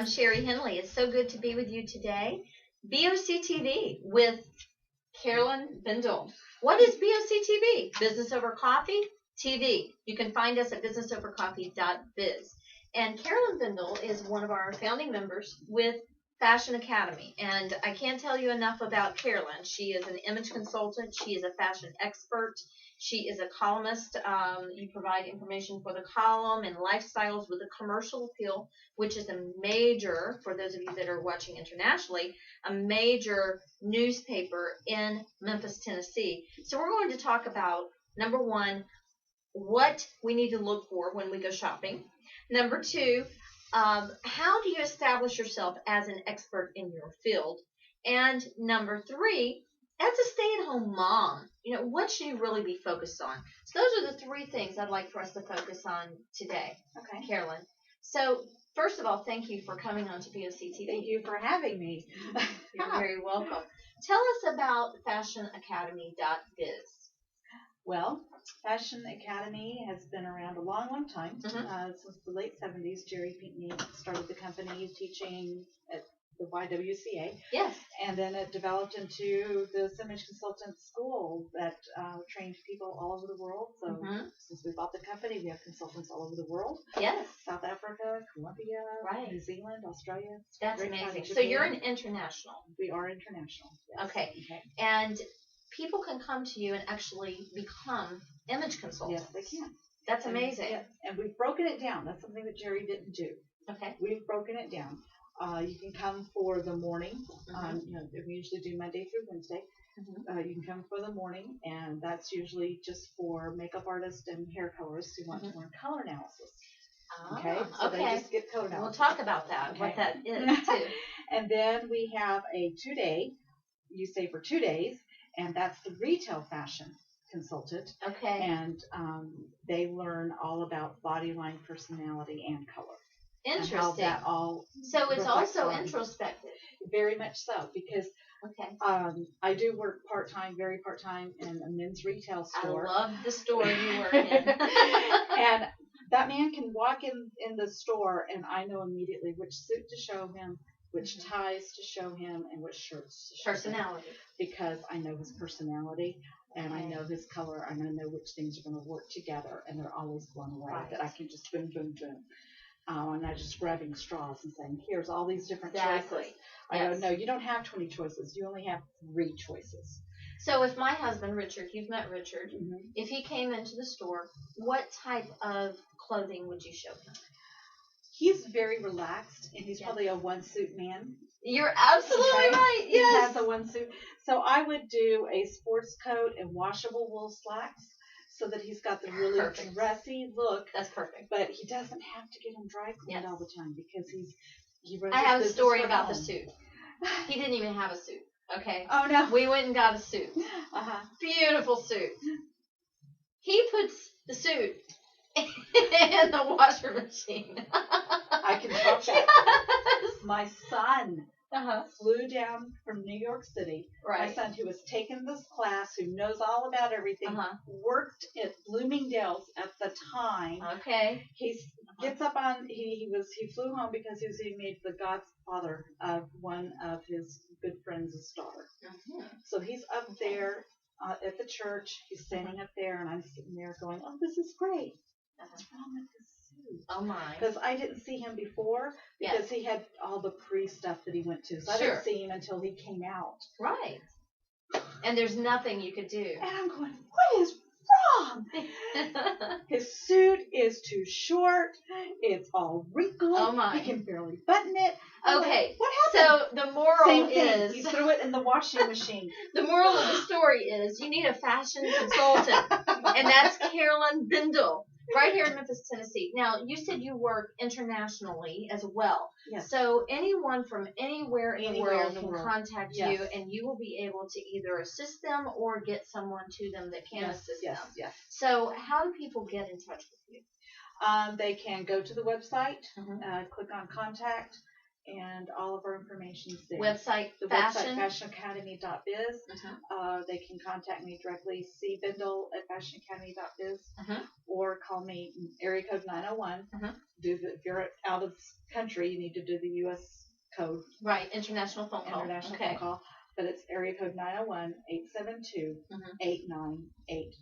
I'm Sherri Henley. It's so good to be with you today. BOCTV with Carolyn Bendall. What is BOCTV? Business Over Coffee TV. You can find us at businessovercoffee.biz. And Carolyn Bendall is one of our founding members with Fashion Academy. And I can't tell you enough about Carolyn. She is an image consultant. She is a fashion expert. She is a columnist. You provide information for the column and lifestyles with a commercial appeal, which is a major, for those of you that are watching internationally, a major newspaper in Memphis, Tennessee. So we're going to talk about, number one, what we need to look for when we go shopping. Number two, how do you establish yourself as an expert in your field? And number three, as a stay-at-home mom, what should you really be focused on? So those are the three things I'd like for us to focus on today, Okay, Carolyn. So first of all, thank you for coming on to BOCTV. Thank you for having me. You're very welcome. Tell us about fashionacademy.biz. Well, Fashion Academy has been around a long, long time. Since the late 70s, Jerry Pinckney started the company teaching at the YWCA. Yes. And then it developed into this image consultant school that trained people all over the world. So since we bought the company, we have consultants all over the world. Yes. South Africa, Colombia, right. New Zealand, Australia. That's amazing. So you're an international. We are international. Yes. Okay. And people can come to you and actually become image consultants. Yes, they can. That's amazing. And we've broken it down. That's something that Jerry didn't do. Okay. We've broken it down. You can come for the morning. We usually do Monday through Wednesday. You can come for the morning, and that's usually just for makeup artists and hair colorists who want to learn color analysis. So they just get color analysis. We'll talk about that, what that is, too. And then we have a 2-day, you stay for 2 days, and that's the retail fashion consultant. Okay. And they learn all about body line, personality, and color. Interesting. And how that all so it's also introspective. Very much so, because I do work very part-time in a men's retail store. I love the store you work in. And that man can walk in the store, and I know immediately which suit to show him, which ties to show him, and which shirts to show personality. him. Because I know his personality, and I know his color, and I know which things are going to work together, and they're always blown away. That I can just boom, boom, boom. I'm not just grabbing straws and saying, here's all these different choices. I go, no, you don't have 20 choices. You only have 3 choices. So if my husband, Richard, you've met Richard, if he came into the store, what type of clothing would you show him? He's very relaxed, and he's probably a one-suit man. You're absolutely right, yes. He has a one-suit. So I would do a sports coat and washable wool slacks, so that he's got the really dressy look. That's perfect. But he doesn't have to get them dry cleaned all the time, because he runs I have a story about home. the suit. He didn't even have a suit. Okay. Oh no. We went and got a suit. Beautiful suit. He puts the suit in the washer machine. I can talk that. Yes. My son flew down from New York City. Right. My son, who was taking this class, who knows all about everything, worked at Bloomingdale's at the time. Okay. He gets up on. He flew home because he was being made the godfather of one of his good friends' daughter. So he's up there at the church. He's standing up there, and I'm sitting there going, "Oh, this is great. What's wrong with this suit?" Oh my! Because I didn't see him before, because he had all the pre-stuff that he went to. So I didn't see him until he came out. Right. And there's nothing you could do. And I'm going, what is wrong? His suit is too short. It's all wrinkled. Oh my! He can barely button it. Okay. Like, what happened? So the moral is, you threw it in the washing machine. The moral of the story is, you need a fashion consultant, and that's Carolyn Bendall, right here in Memphis, Tennessee. Now, you said you work internationally as well. Yes. So anyone from anywhere in the world can contact you, Yes. and you will be able to either assist them or get someone to them that can assist them. Yes. So how do people get in touch with you? They can go to the website, click on contact, and all of our information is there. Website, website, fashionacademy.biz. They can contact me directly, cbendall@fashionacademy.biz, or call me area code 901. Mhm. If you're out of the country, you need to do the U.S. code. Right, international phone call. International Okay. phone call. But it's area code 901-872-8980.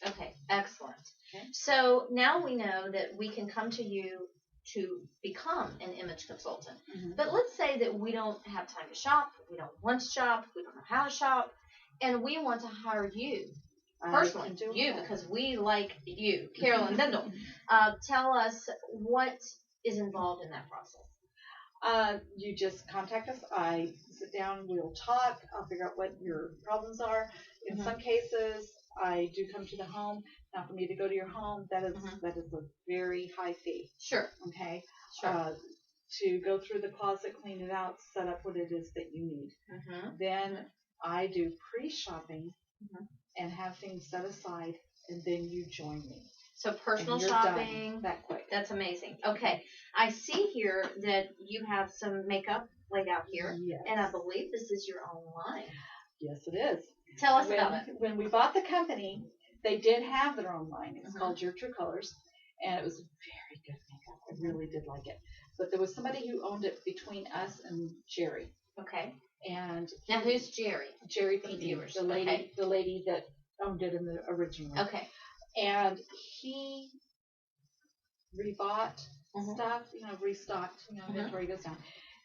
Okay, excellent. Okay. So now we know that we can come to you to become an image consultant. Mm-hmm. But let's say that we don't have time to shop, we don't want to shop, we don't know how to shop, and we want to hire you. Personally, you, because we like you, Carolyn Bendall. Tell us what is involved in that process. You just contact us. I sit down, we'll talk. I'll figure out what your problems are. In some cases, I do come to the home. Now, for me to go to your home, that is a very high fee. Sure. Okay. Sure. To go through the closet, clean it out, set up what it is that you need. Then I do pre-shopping and have things set aside, and then you join me. So personal shopping. That quick. That's amazing. Okay. I see here that you have some makeup laid out here. Yes. And I believe this is your own line. Yes, it is. Tell us about it. When we bought the company, they did have their own line. It's called Your True Colors, and it was very good makeup. I really did like it. But there was somebody who owned it between us and Sherri. Okay. And now who's Sherri? Sherri P. The lady that owned it in the original. Okay. And he rebought stuff, restocked, inventory goes down.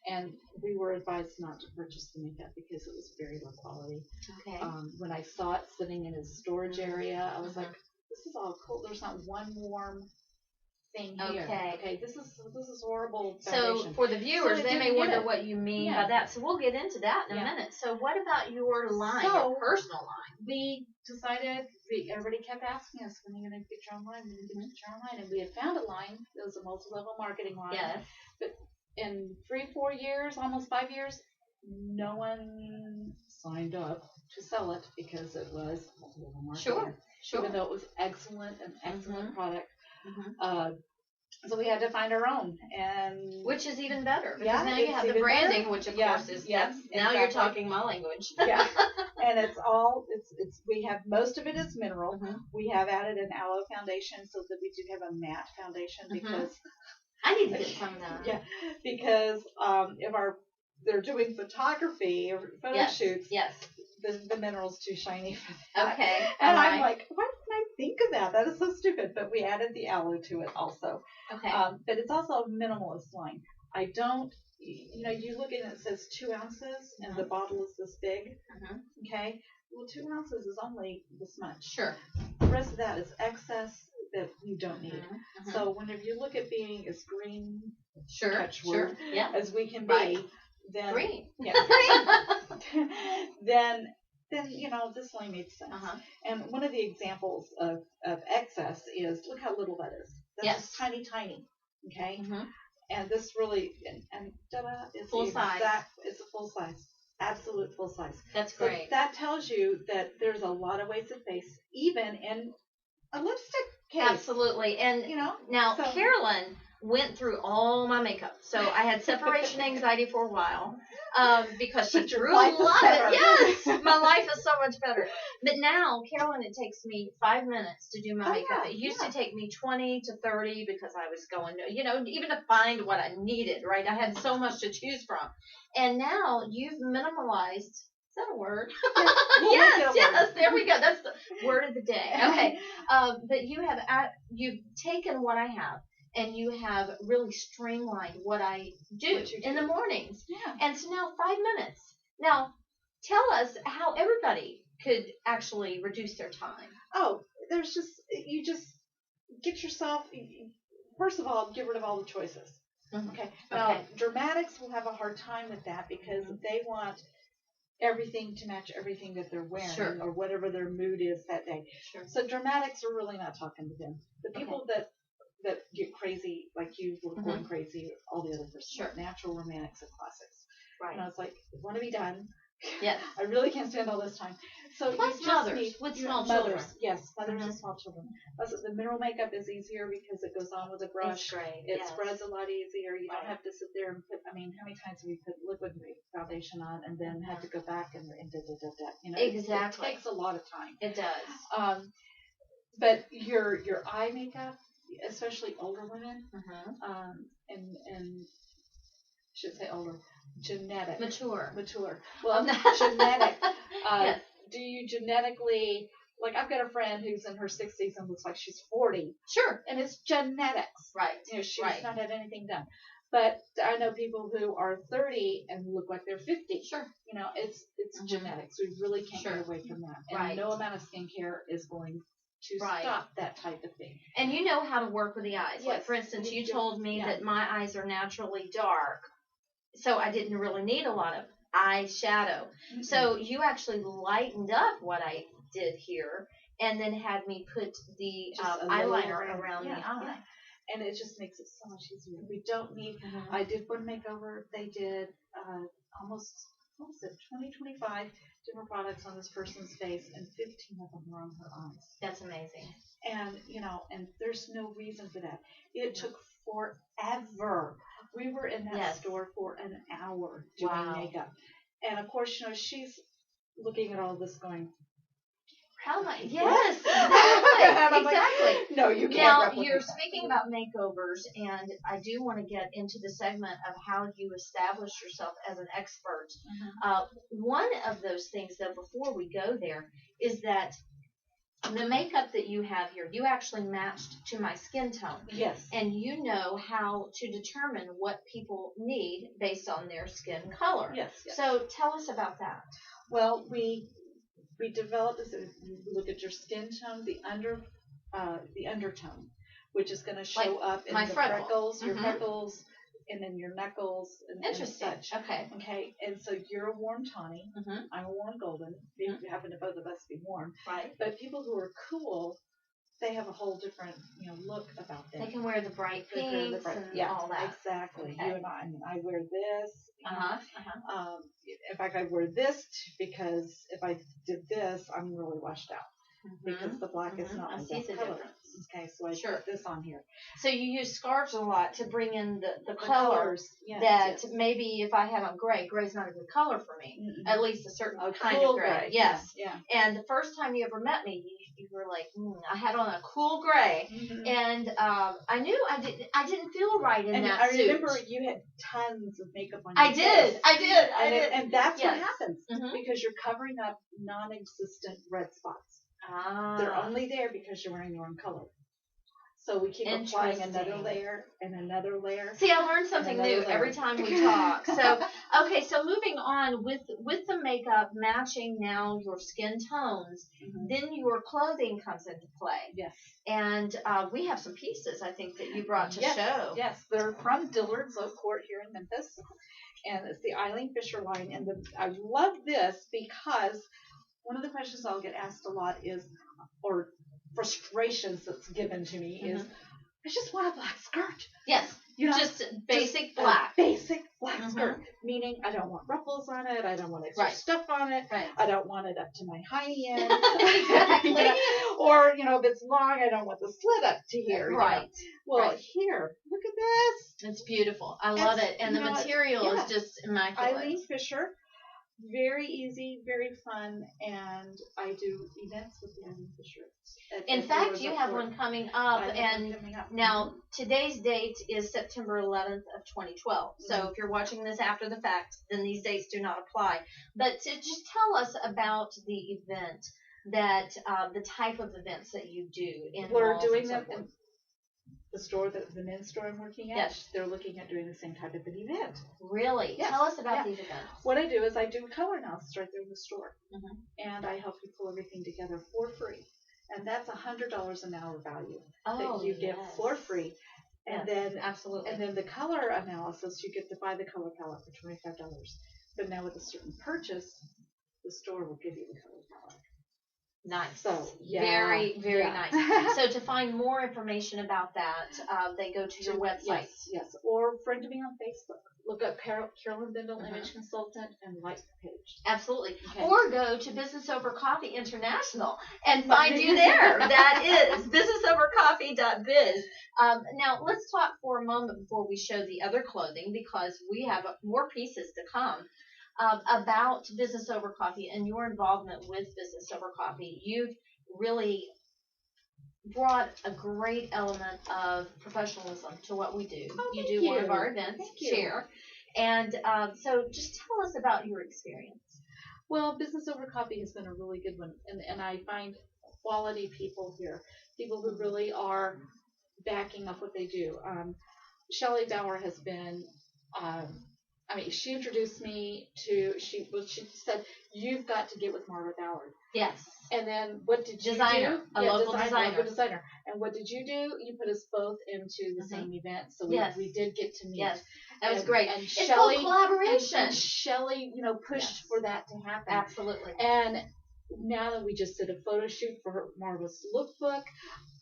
And we were advised not to purchase the makeup because it was very low quality. Okay. When I saw it sitting in his storage area, I was like, this is all cool. There's not one warm thing here. Okay. This is horrible foundation. So for the viewers, they may wonder what you mean by that. So we'll get into that in a minute. So what about your line, your personal line? We decided, everybody kept asking us, when are you going to get your own line? When are you going to get your own line? And we had found a line. It was a multi-level marketing line. Yes. But in 3-4 years, almost 5 years, no one signed up to sell it because it was multi-level marketing. Sure. Even though it was an excellent product. So we had to find our own, and which is even better because now you have the branding, which of course is now you're talking my language. And it's we have most of it is mineral. We have added an aloe foundation so that we do have a matte foundation because I need to get some of that. Yeah, because if they're doing photography or photo shoots, the mineral's too shiny for that. Okay. And I'm like, why didn't I think of that? That is so stupid. But we added the aloe to it also. Okay. But it's also a minimalist line. I don't, you look at it, it says 2 ounces, and the bottle is this big. Okay. Well, 2 ounces is only this much. Sure. The rest of that is excess that you don't need. So whenever you look at being as green, catchword, as we can be, then green. Green. then this line made sense. And one of the examples of excess is, look how little that is. That's just tiny. Okay. And this really and it's full size. It's a full size. Absolute full size. That's great. So that tells you that there's a lot of ways to face, even in a lipstick case. Absolutely. And now Carolyn went through all my makeup. So I had separation anxiety for a while because she drew a lot of it. Yes, my life is so much better. But now, Carolyn, it takes me 5 minutes to do my makeup. It used to take me 20 to 30 because I was going to, even to find what I needed, right? I had so much to choose from. And now you've minimalized. Is that a word? Yes, there we go. That's the word of the day. Okay. But you've taken what I have and you have really streamlined what I do in the mornings. Yeah. And so now 5 minutes. Now, tell us how everybody could actually reduce their time. Oh, you just get yourself, first of all, get rid of all the choices. Okay. Now, dramatics will have a hard time with that because they want everything to match everything that they're wearing or whatever their mood is that day. So dramatics are really not talking to them. The people that get crazy, like you were going crazy, all the other person, natural romantics and classics. Right. And I was like, I want to be done. Yes. I really can't stand all this time. So plus mothers with small children. Yes, mothers with small children. The mineral makeup is easier because it goes on with a brush. It's great. It spreads a lot easier. You don't have to sit there and put, how many times have we put liquid foundation on and then had to go back and Exactly. It takes a lot of time. It does. But your eye makeup, especially older women, and should say older, genetic, Mature. Well, genetic. Yes. Do you genetically, like I've got a friend who's in her 60s and looks like she's 40. Sure. And it's genetics. Right. You know, she's not had anything done. But I know people who are 30 and look like they're 50. Sure. You know, it's genetics. We really can't get away from that. And no amount of skincare is going to stop that type of thing. And you know how to work with the eyes. Yes. Like, for instance, you told me that my eyes are naturally dark, so I didn't really need a lot of eyeshadow. Mm-hmm. So you actually lightened up what I did here and then had me put the eyeliner around the eye. Yeah. And it just makes it so much easier. We don't need, I did one makeover. They did almost, 20, 25 different products on this person's face, and 15 of them were on her eyes. That's amazing. And, you know, and there's no reason for that. It took forever. We were in that store for an hour doing makeup. And, of course, you know, she's looking at all this going, how am I? Yes, exactly. Exactly. No, you can't. Now, you're speaking about makeovers, and I do want to get into the segment of how you establish yourself as an expert. One of those things, though, before we go there, is that the makeup that you have here, you actually matched to my skin tone. Yes. And you know how to determine what people need based on their skin color. Yes. So tell us about that. Well, we developed this. You look at your skin tone, the undertone, which is going to show up in the freckles, your freckles, and then your knuckles, and such. Okay. And so you're a warm tawny. I'm a warm golden. We happen to both of us be warm. Right. But people who are cool, they have a whole different, look about them. They can wear the bright pinks and all that. Exactly. Okay. You and I wear this. In fact, I wear this because if I did this, I'm really washed out. Because the black is not my best color. Okay, so I put this on here. So you use scarves a lot to bring in the colors that maybe if I have on gray's not a good color for me. At least a certain kind of gray. Yes. Yeah. And the first time you ever met me, you were like, I had on a cool gray, and I knew I didn't feel right in that suit. I remember you had tons of makeup on your face. I did. And that's what happens because you're covering up non-existent red spots. They're only there because you're wearing the wrong color. So we keep applying another layer and another layer. See, I learn something new every time we talk. So, okay, so moving on with the makeup matching now your skin tones, then your clothing comes into play. Yes. And we have some pieces, I think, that you brought to show. Yes, they're from Dillard's Oak Court here in Memphis. And it's the Eileen Fisher line. And I love this because one of the questions I'll get asked a lot is, or frustrations that's given to me is, I just want a black skirt. Yes. Just basic black. Basic black skirt. Meaning I don't want ruffles on it. I don't want extra stuff on it. Right. I don't want it up to my high end. Exactly. Or, if it's long, I don't want the slit up to here. Right. Well, here, look at this. It's beautiful. I love it. And the material is just immaculate. Eileen Fisher. Very easy, very fun, and I do events with the Eileen Fisher. In fact, you have one coming up, now today's date is September 11th of 2012. So if you're watching this after the fact, then these dates do not apply. But to just tell us about the event, that the type of events that you do. We're doing them in the store, the men's store I'm working at. Yes. They're looking at doing the same type of an event. Really? Yes. Tell us about these events. What I do is I do color analysis right there in the store, and I help you pull everything together for free. And that's $100 an hour value that you get for free. And then absolutely. And then the color analysis, you get to buy the color palette for $25. But now with a certain purchase, the store will give you the color palette. Nice. So, very, very nice. So to find more information about that, they go to your website. Yes. Or friend me on Facebook. Look up Carolyn Bendall, Image Consultant, and like the page. Absolutely. Okay. Or go to Business Over Coffee International and find you there. That is businessovercoffee.biz. Now, let's talk for a moment before we show the other clothing, because we have more pieces to come. About Business Over Coffee and your involvement with Business Over Coffee. You've really brought a great element of professionalism to what we do. Oh, You thank do one you. of our events, Thank you. Share. And so just tell us about your experience. Well, Business Over Coffee has been a really good one, and I find quality people here, people who really are backing up what they do. Shelley Bauer has been, she introduced me to, she said, you've got to get with Marva Ballard. Yes. And then what did you designer, do? A local designer. Local designer. And what did you do? You put us both into the same event, so we did get to meet. Yes, that was great. And it's Shelley, called collaboration. And Shelley, pushed for that to happen. Absolutely. And now that we just did a photo shoot for Marva's lookbook,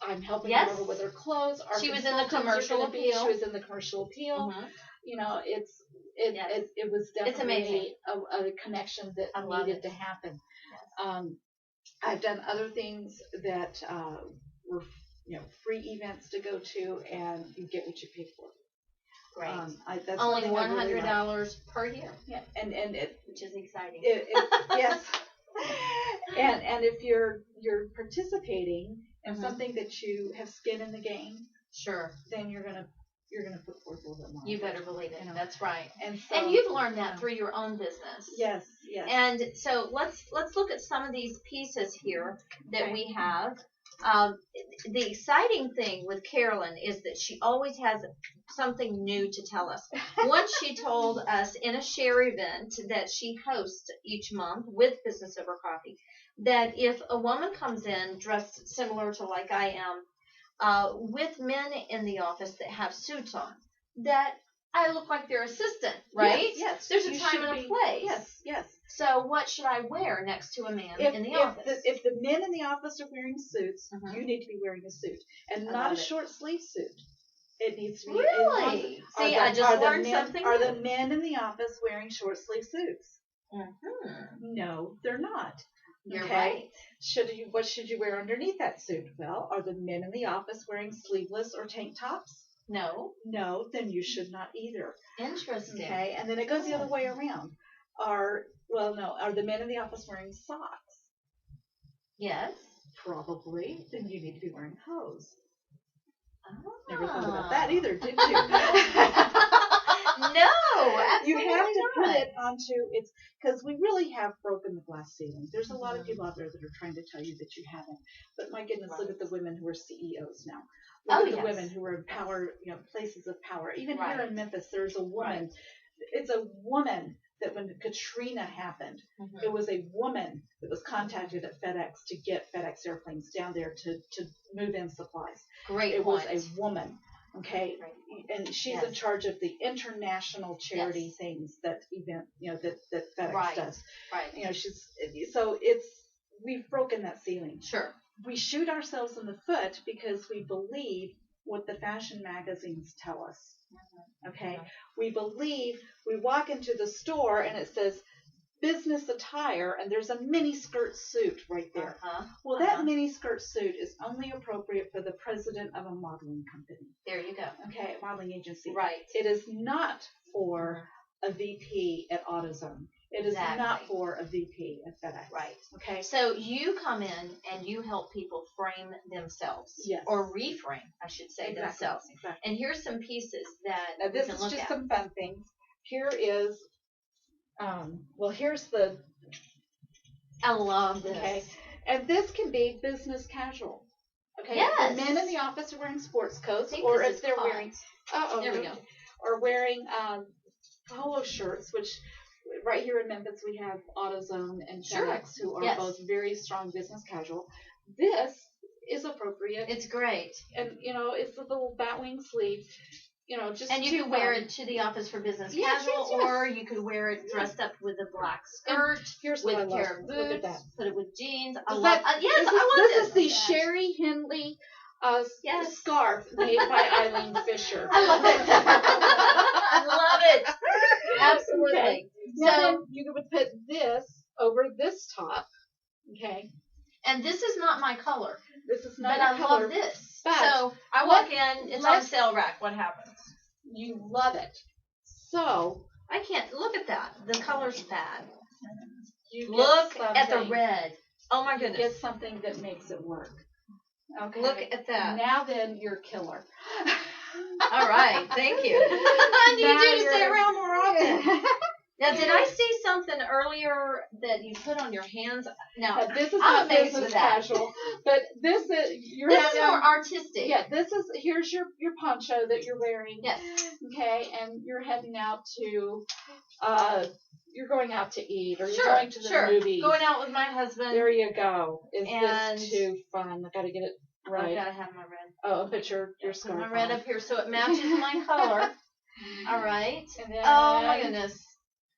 I'm helping Marva with her clothes. She was in the commercial appeal. She was in the commercial appeal. It was definitely a connection that needed to happen. Yes. I've done other things that were free events to go to, and you get what you pay for. Great. That's only $100 per year. Yeah, and it, which is exciting. Yes. And if you're participating in something that you have skin in the game, sure, then you're gonna put forth a little bit more. You better believe it. That's right. And you've learned that through your own business. Yes, yes. And so let's look at some of these pieces here that we have. The exciting thing with Carolyn is that she always has something new to tell us. Once she told us in a Sherri event that she hosts each month with Business Over Coffee, that if a woman comes in dressed similar to like I am, with men in the office that have suits on, that I look like their assistant, right? Yes. There's a time and a place. Yes, yes. So what should I wear next to a man in the office? If the men in the office are wearing suits, you need to be wearing a suit, and not a short sleeve suit. It needs to be. Really? See, I just learned something. Are the men in the office wearing short sleeve suits? Mm-hmm. No, they're not. You're right. What should you wear underneath that suit? Well, are the men in the office wearing sleeveless or tank tops? No. No, then you should not either. Interesting. Okay, and then it goes the other way around. Are the men in the office wearing socks? Yes. Probably. Then you need to be wearing hose. Oh. Never thought about that either, did you? No, absolutely you have to not. put it onto because we really have broken the glass ceiling. There's a lot of people out there that are trying to tell you that you haven't. But my goodness, look at the women who are CEOs now. Look at the women who are in power, places of power. Even here in Memphis, there's a woman. It's a woman that when Katrina happened, it was a woman that was contacted at FedEx to get FedEx airplanes down there to move in supplies. It was a woman. Okay, and she's in charge of the international charity things that that FedEx does. Right. We've broken that ceiling. Sure. We shoot ourselves in the foot because we believe what the fashion magazines tell us. Okay, we walk into the store and it says business attire, and there's a mini skirt suit right there. Well, that mini skirt suit is only appropriate for the president of a modeling company. There you go. Okay, a modeling agency. Right. It is not for a VP at AutoZone. It is not for a VP at FedEx. Right. Okay. So you come in and you help people frame themselves. Yes. Or reframe, I should say, themselves. Exactly. And here's some pieces that now, this we can is look just at. some fun things. Here is, here's the. I love this. Okay. And this can be business casual. Okay. Yes. The men in the office are wearing sports coats, or if they're wearing. There we go. Or wearing polo shirts, which. Right here in Memphis, we have AutoZone and FedEx, who are both very strong business casual. This is appropriate. It's great. And, it's a little batwing sleeve, And you can wear it to the office for business casual, or you could wear it dressed up with a black skirt, here's with what a pair of boots, look at that. put it with jeans. I love this. This is the Sherri Hindley scarf made by Eileen Fisher. I love it. I love it. Absolutely. Okay. So you would put this over this top, okay? And this is not my color. This is not your color. But I love this. So I walk in, it's on sale rack. What happens? You love it. So I can't look at that. The color's bad. You look at the red. Oh my goodness. Get something that makes it work. Okay. Look at that. Now then, you're a killer. All right. Thank you. I need Now you to stay you're- around more often. Now, did I see something earlier that you put on your hands? Now, This is I'm not amazed business with that. casual, but this is this is more artistic. Yeah, here's your poncho that you're wearing. Yes. Okay, and you're heading out to, you're going out to eat, or you're going to the movies. Going out with my husband. There you go. Is And this too fun? I gotta get it right. I've got to have my red. Oh, put your scarf My red on. up here so it matches my color. All right. And then, Oh my goodness.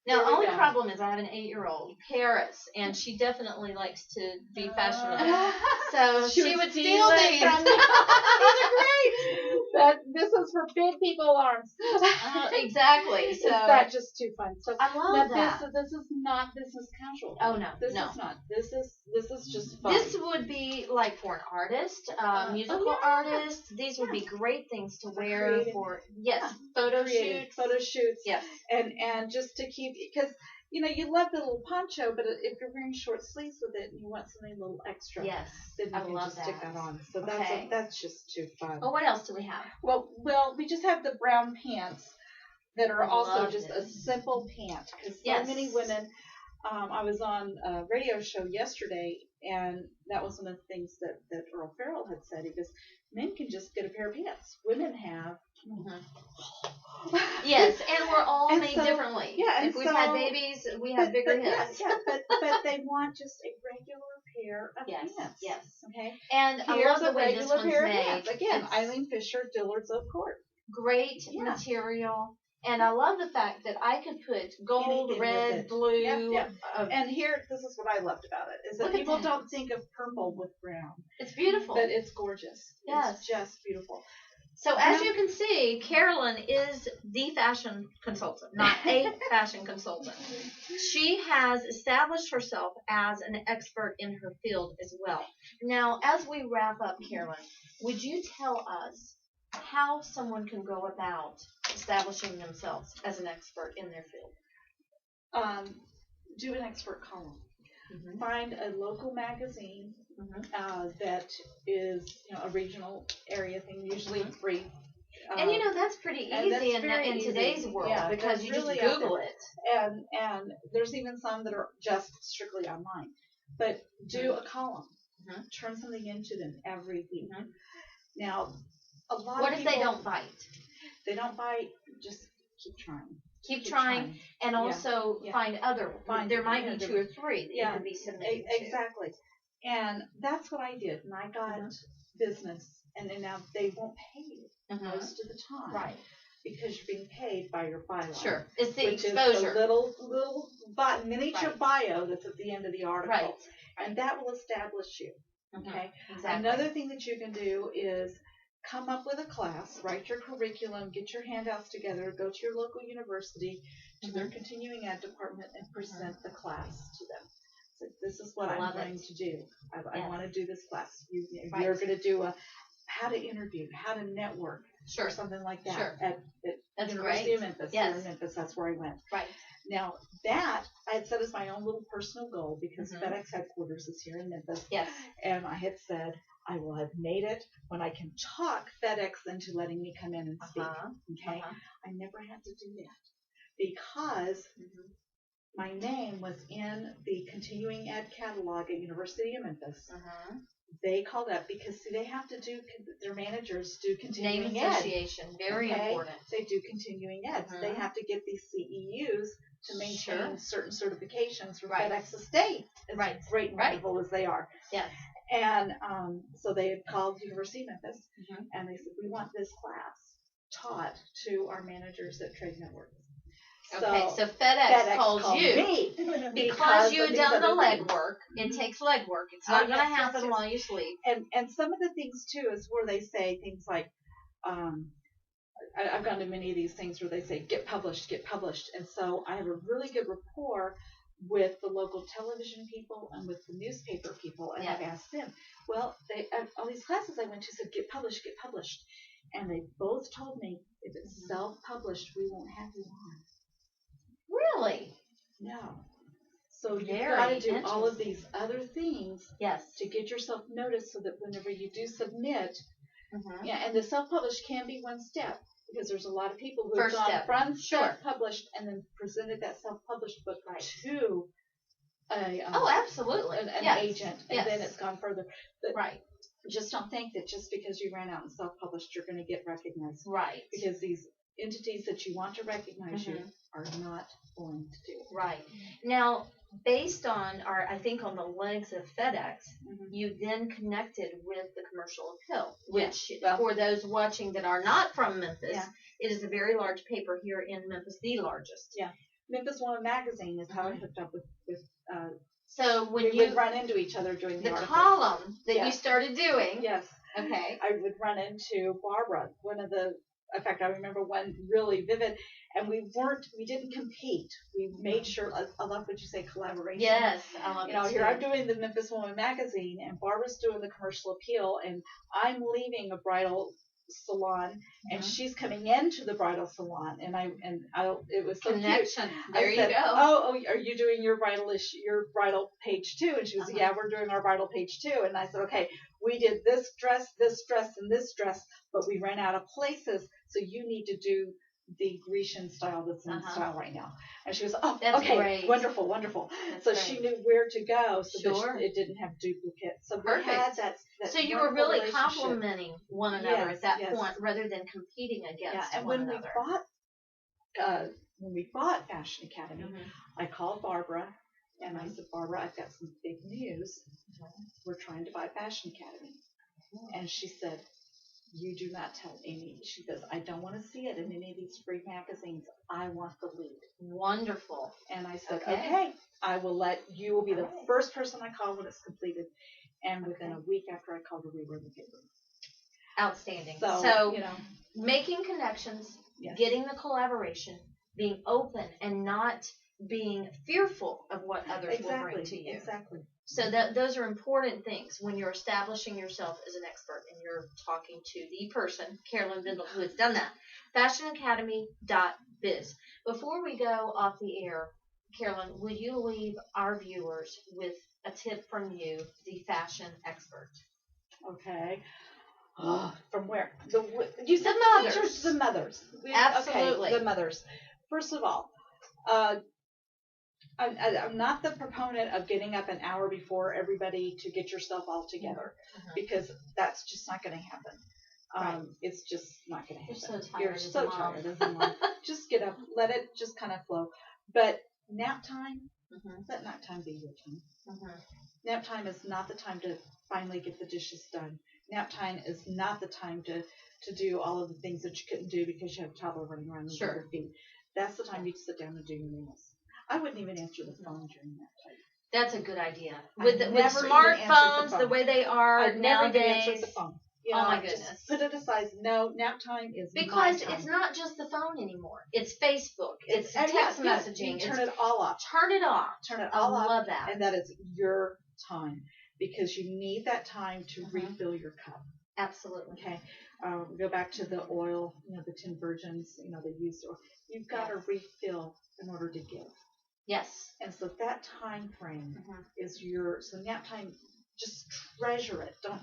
Now, Here the we only go. problem is I have an 8-year-old, Paris, and she definitely likes to be fashionable. So she would steal these. These are great. This is for big people arms. Exactly. So Is that just too fun? So I love that. This is not business casual. Oh no, This no. is not. This is just fun. This would be like for an artist, musical artist. These would be great things to wear Creative. for photo shoots. Yes. And just to keep, because you love the little poncho, but if you're wearing short sleeves with it and you want something a little extra, Yes, then you I can love just that. stick that on. So Okay. that's just too fun. Oh, what else do we have? Well, we just have the brown pants that are also Love just this. a simple pant, because Yes. so many women. I was on a radio show yesterday, and that was one of the things that Earl Farrell had said. He goes, men can just get a pair of pants. Women have. Yes, and we're all And made so- differently. yeah, and if we've had so- babies, we have bigger hips. But they want just a regular pair of Yes, pants. yes. Okay. And I Here's love the a way this regular one's pair of made. pants. Again, It's Eileen Fisher, Dillard's Oak Court. great Yeah. material. And I love the fact that I could put gold, Anything with red, it. blue. Yep. And here, this is what I loved about it, is that Look at people that. don't think of purple with brown. It's beautiful. But it's gorgeous. Yes. It's just beautiful. So as you can see, Carolyn is the fashion consultant, not a fashion consultant. She has established herself as an expert in her field as well. Now, as we wrap up, Carolyn, would you tell us how someone can go about establishing themselves as an expert in their field? Do an expert column. Mm-hmm. Find a local magazine that is a regional area thing, usually free. And that's pretty and that's easy very in easy. today's world, Yeah, because that's you really just out Google there. it. And there's even some that are just strictly online. But do a column. Mm-hmm. Turn something into them every week. Mm-hmm. Now, a lot What of if people, they don't bite? They don't bite. Just keep trying. Keep trying, and also find other. There might be 2 or 3 that you can be submitting to. Exactly. And that's what I did. And I got business, and then now they won't pay you most of the time. Right. Because you're being paid by your byline. Sure. It's the which exposure. is a little miniature bio that's at the end of the article. Right. And that will establish you. Okay. Exactly. Another thing that you can do is come up with a class, write your curriculum, get your handouts together, go to your local university, to their continuing ed department, and present the class to them. So this is what I'm going to do. I want to do this class. You're going to do how to interview, how to network, or something like that. Sure. At That's University great. of Memphis. Yes. Here in Memphis, that's where I went. Right. Now that I had set as my own little personal goal, because FedEx headquarters is here in Memphis. Yes. And I had said, I will have made it when I can talk FedEx into letting me come in and speak. Okay. I never had to do that because my name was in the continuing ed catalog at University of Memphis. They called up because they have to do, their managers do continuing Name ed. association, very important. They do continuing ed. So they have to get these CEUs to maintain certain certifications for FedEx Estate. As great and wonderful as they are. Yes. And so they had called University of Memphis, and they said, we want this class taught to our managers at Trade Networks. Okay, so FedEx calls you me because you had done the legwork. legwork. It takes legwork. It's not going to happen while you sleep. And some of the things too is where they say things like, I've gone to many of these things where they say get published, and so I have a really good rapport with the local television people and with the newspaper people, and I've asked them. Well, all these classes I went to said get published, and they both told me if it's self-published, we won't have you on. Really? No. So you've Very got to do all of interesting. these other things Yes. to get yourself noticed so that whenever you do submit, Mm-hmm. yeah, and the self-published can be one step because there's a lot of people who First have gone step. from Sure. self-published and then presented that self-published book to Oh, absolutely. an Yes. agent, and Yes. then it's gone further. But Right. just don't think that just because you ran out and self-published, you're going to get recognized. Right. Because these entities that you want to recognize you Mhm. are not going to do it. Right. Now, based on I think on the legs of FedEx, Mhm. you then connected with the commercial appeal, which Well- for those watching that are not from Memphis, Yeah. it is a very large paper here in Memphis, the largest. Yeah. Memphis Woman Magazine is how I hooked up with So when we you would run into each other doing the the article. column that you Yes. started doing, Yes. okay, I would run into Barbara, in fact, I remember one really vivid, and we didn't compete. We made sure, I love what you say, collaboration. yes, I love You know, it here too. I'm doing the Memphis Woman Magazine, and Barbara's doing the commercial appeal, and I'm leaving a bridal salon, and Mhm. she's coming into the bridal salon, and it was so cute. Connection. There I you said, go. Oh, are you doing your bridal page too? And she was, Uh-huh. yeah, we're doing our bridal page too. And I said, okay, we did this dress, and this dress, but we ran out of places, so you need to do the Grecian style that's in Uh-huh. style right now. And she was, oh, That's okay, great. wonderful. That's So great. she knew where to go, so Sure. that it didn't have duplicates. So Perfect. we had that So you were wonderful really relationship. complimenting one another Yes, at that yes. point, rather than competing against Yeah, and one when another. we bought Fashion Academy, Mhm. I called Barbara and I said, Barbara, I've got some big news. We're trying to buy Fashion Academy. And she said, you do not tell Amy. She says, I don't want to see it in any of these free magazines. I want the lead. Wonderful. And I said, Okay. okay, you will be the Alright. first person I call when it's completed. And within Okay. a week after I called her, we were in the paper. Outstanding. So, you know, making connections, yes. getting the collaboration, being open, and not being fearful of what others will bring to you. Exactly. So those are important things when you're establishing yourself as an expert and you're talking to the person, Carolyn Bendall, who has done that. FashionAcademy.biz. Before we go off the air, Carolyn, will you leave our viewers with a tip from you, the fashion expert? Okay. From where? You said The mothers. teachers, the mothers. Absolutely. Okay, the mothers. First of all, I'm not the proponent of getting up an hour before everybody to get yourself all together, because that's just not going to happen. Right. It's just not going to happen. You're so tired. You're so tired as a mom. Just get up, let it just kind of flow. But nap time, let nap time be your time. Nap time is not the time to finally get the dishes done. Nap time is not the time to do all of the things that you couldn't do because you have a toddler running around under your feet. That's the time you sit down and do your meals. I wouldn't even answer the phone during that time. That's a good idea. With smartphones the way they are I've never even nowadays. answered the phone. You Oh know, my just goodness. put it aside. No, nap time is Because my time. it's not just the phone anymore. It's Facebook. It's text yes, messaging. You turn it all off. Turn it off. Turn it I all off. love that. And that is your time, because you need that time to refill your cup. Absolutely. Okay. Go back to the oil, the 10 virgins, they used oil. You've got to refill in order to give. Yes. And so that time frame is so nap time, just treasure it. Don't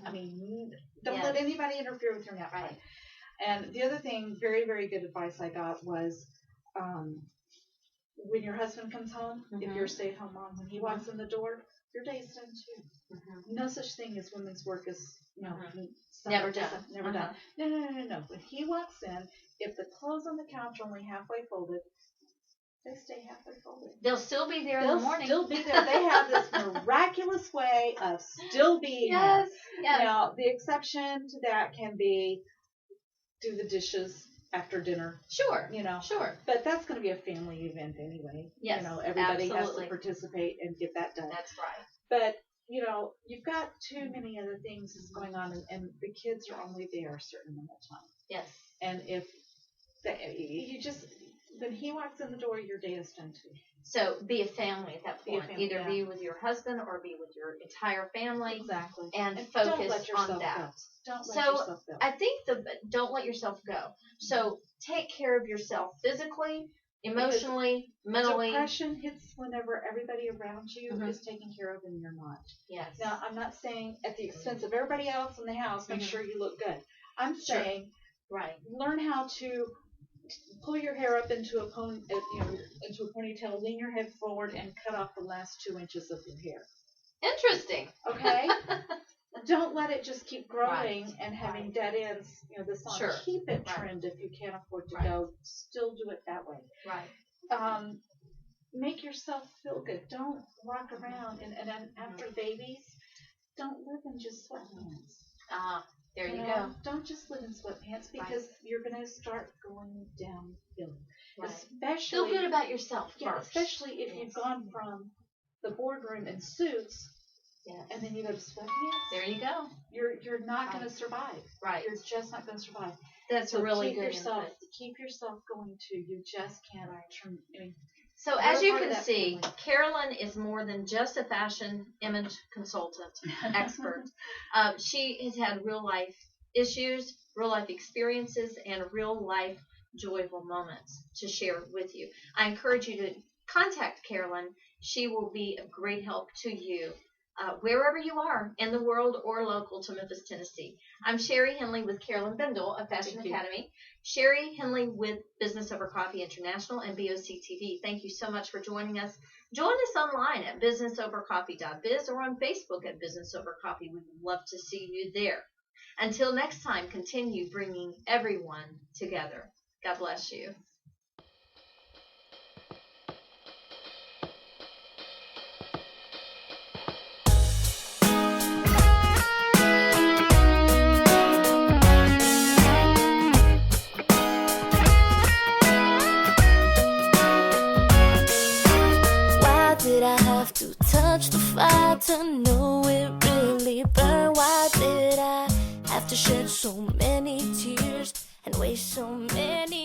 let anybody interfere with your nap time. And the other thing, very, very good advice I got was, when your husband comes home, if you're a stay-at-home mom, when he walks in the door, your day is done too. No such thing as women's work is, never done. Never done. No. When he walks in, if the clothes on the couch are only halfway folded, they stay halfway folded. They'll still be there in the morning. They'll still be there. They have this miraculous way of still being there. Yes. Now, the exception to that can be do the dishes after dinner. Sure. Sure. But that's going to be a family event anyway. Yes. Everybody absolutely. has to participate and get that done. That's right. But, you've got too many other things that's going on, and the kids are only there a certain amount of time. Yes. And if when he walks in the door, your day is done too. So be a family at that point. Either be with your husband or be with your entire family. Exactly. And don't focus let yourself on that. Go. Don't let So yourself go. I think don't let yourself go. So take care of yourself physically, Emotionally, mentally. Depression hits whenever everybody around you Mhm. is taken care of and you're not. Yes. Now, I'm not saying at the expense of everybody else in the house, make Mhm. sure you look good. I'm saying Right. learn how to pull your hair up into a into a ponytail, lean your head forward, and cut off the last 2 inches of your hair. Interesting. Okay? Don't let it just keep growing Right. and having Right. dead ends, this on. Sure. Keep it Right. trimmed if you can't afford to Right. go. Still do it that way. Right. Make yourself feel good. Don't walk around and then after babies, don't live in just sweatpants. There you go. Don't just live in sweatpants because you're going to start going downhill. Right. Especially Feel good about yourself Yeah, first. especially if you've gone from the boardroom in suits. Yes. And then you go to sweatpants. There you go. You're not going to survive. Right. You're just not going to survive. That's So really keep good yourself input. keep yourself going too. You just can't turn. So as you part of can that see, family. Carolyn is more than just a fashion image consultant expert. She has had real life issues, real life experiences, and real life joyful moments to share with you. I encourage you to contact Carolyn. She will be of great help to you wherever you are in the world or local to Memphis, Tennessee. I'm Sherri Henley with Carolyn Bendall of Fashion Academy. Sherri Henley with Business Over Coffee International and BOCTV. Thank you so much for joining us. Join us online at businessovercoffee.biz or on Facebook at Business Over Coffee. We'd love to see you there. Until next time, continue bringing everyone together. God bless you. Did I have to touch the fire to know it really burned? Why did I have to shed so many tears and waste so many